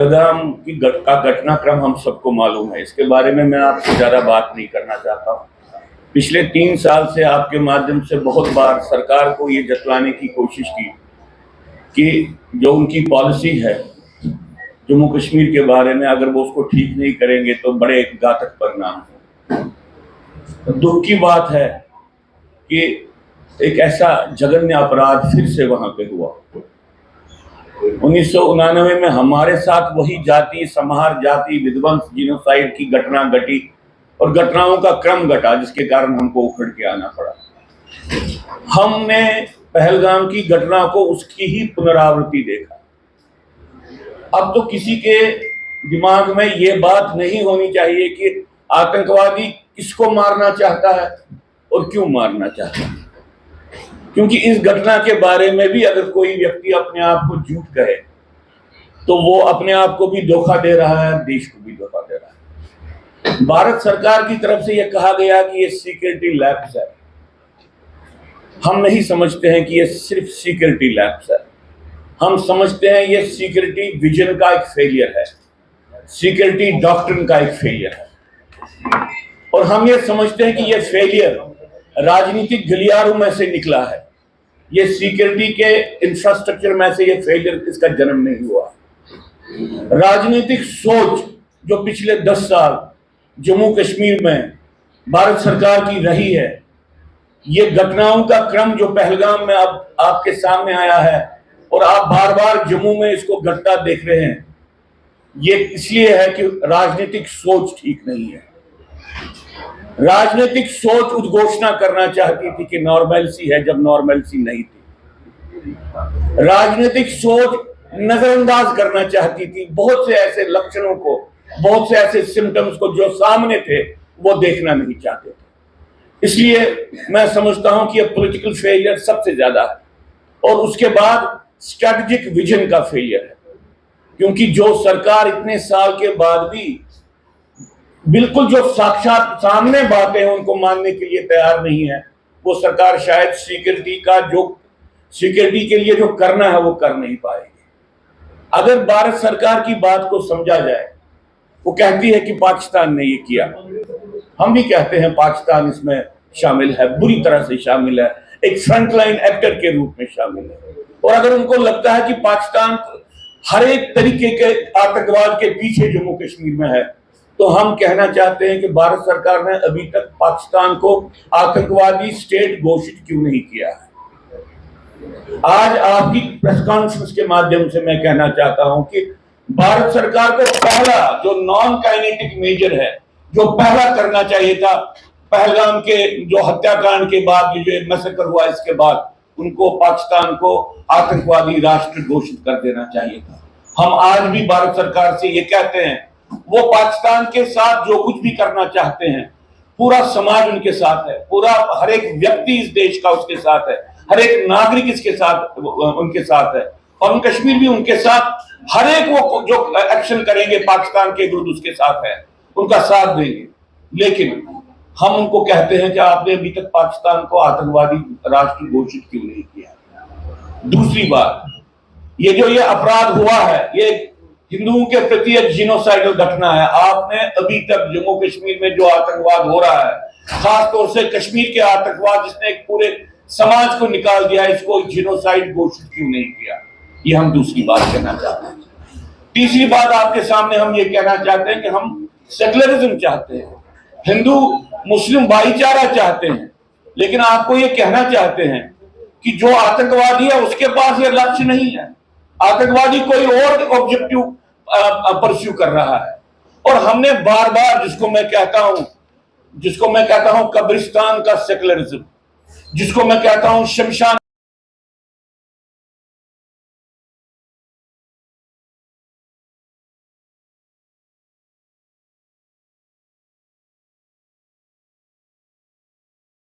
पहलगाम का घटनाक्रम हम सबको मालूम है। इसके बारे में मैं आपसे ज़्यादा बात नहीं करना चाहता हूँ। पिछले 3 साल से आपके माध्यम से बहुत बार सरकार को ये जतलाने की कोशिश की कि जो उनकी पॉलिसी है जम्मू कश्मीर के बारे में, अगर वो उसको ठीक नहीं करेंगे तो बड़े घातक परिणाम हैं। दुख की बात है कि एक ऐसा जघन्य अपराध फिर से वहां पे हुआ। 1999 में हमारे साथ वही जाति संहार, जाति विध्वंस, जीनोसाइड की घटना घटी और घटनाओं का क्रम घटा, जिसके कारण हमको उखड़ के आना पड़ा। हमने पहलगाम की घटना को उसकी ही पुनरावृत्ति देखा। अब तो किसी के दिमाग में ये बात नहीं होनी चाहिए कि आतंकवादी किसको मारना चाहता है और क्यों मारना चाहता है, क्योंकि इस घटना के बारे में भी अगर कोई व्यक्ति अपने आप को झूठ कहे तो वो अपने आप को भी धोखा दे रहा है, देश को भी धोखा दे रहा है। भारत सरकार की तरफ से यह कहा गया कि ये सिक्योरिटी लैप्स है। हम नहीं समझते हैं कि ये सिर्फ सिक्योरिटी लैप्स है। हम समझते हैं ये सिक्योरिटी विजन का एक फेलियर है, सिक्योरिटी डॉक्ट्रिन का एक फेलियर है। और हम ये समझते हैं कि ये फेलियर राजनीतिक गलियारों में से निकला है। ये सिक्योरिटी के इंफ्रास्ट्रक्चर में से ये फेलियर, इसका जन्म नहीं हुआ। राजनीतिक सोच जो पिछले 10 साल जम्मू कश्मीर में भारत सरकार की रही है, ये घटनाओं का क्रम जो पहलगाम में अब आपके सामने आया है और आप बार बार जम्मू में इसको घटता देख रहे हैं, ये इसलिए है कि राजनीतिक सोच ठीक नहीं है। राजनीतिक सोच उद्घोषणा करना चाहती थी कि नॉर्मलसी है, जब नॉर्मलसी नहीं थी। राजनीतिक सोच नजरअंदाज करना चाहती थी बहुत से ऐसे लक्षणों को, बहुत से ऐसे सिम्टम्स को जो सामने थे, वो देखना नहीं चाहते थे। इसलिए मैं समझता हूं कि ये पॉलिटिकल फेलियर सबसे ज्यादा है और उसके बाद स्ट्रैटेजिक विजन का फेलियर है, क्योंकि जो सरकार इतने साल के बाद भी बिल्कुल जो साक्षात सामने बातें हैं उनको मानने के लिए तैयार नहीं है, वो सरकार शायद सिक्योरिटी के लिए जो करना है वो कर नहीं पाएगी। अगर भारत सरकार की बात को समझा जाए, वो कहती है कि पाकिस्तान ने ये किया, हम भी कहते हैं पाकिस्तान इसमें शामिल है, बुरी तरह से शामिल है, एक फ्रंटलाइन एक्टर के रूप में शामिल है। और अगर उनको लगता है कि पाकिस्तान हर एक तरीके के आतंकवाद के पीछे जम्मू कश्मीर में है, तो हम कहना चाहते हैं कि भारत सरकार ने अभी तक पाकिस्तान को आतंकवादी स्टेट घोषित क्यों नहीं किया है। आज आपकी प्रेस कॉन्फ्रेंस के माध्यम से मैं कहना चाहता हूं कि भारत सरकार को पहला जो नॉन काइनेटिक मेजर है, जो पहला करना चाहिए था, पहलगाम के जो हत्याकांड के बाद, जो मैसेकर हुआ इसके बाद, उनको पाकिस्तान को आतंकवादी राष्ट्र घोषित कर देना चाहिए था। हम आज भी भारत सरकार से ये कहते हैं, वो पाकिस्तान के साथ जो कुछ भी करना चाहते हैं, पूरा समाज उनके साथ है, पूरा हर एक व्यक्ति इस देश का उसके साथ है, हर एक नागरिक इसके साथ उनके साथ है, और कश्मीर भी उनके साथ, हर एक वो जो एक्शन करेंगे पाकिस्तान के विरुद्ध उसके साथ है, उनका साथ देंगे। लेकिन हम उनको कहते हैं कि आपने अभी तक पाकिस्तान को आतंकवादी राष्ट्र घोषित क्यों नहीं किया। दूसरी बात, ये अपराध हुआ है, ये हिंदुओं के प्रति एक जीनोसाइडल घटना है। आपने अभी तक जम्मू कश्मीर में जो आतंकवाद हो रहा है, खासतौर से कश्मीर के आतंकवाद जिसने एक पूरे समाज को निकाल दिया, इसको जीनोसाइड घोषित क्यों नहीं किया। ये हम दूसरी बात कहना चाहते हैं। तीसरी बात आपके सामने हम ये कहना चाहते हैं कि हम सेकुलरिज्म चाहते हैं, हिंदू मुस्लिम भाईचारा चाहते हैं, लेकिन आपको ये कहना चाहते हैं कि जो आतंकवादी है उसके पास ये लक्ष्य नहीं है। आतंकवादी कोई और ऑब्जेक्टिव परस्यू कर रहा है। और हमने बार बार, जिसको मैं कहता हूं कब्रिस्तान का सेकुलरिज्म, जिसको मैं कहता हूं शमशान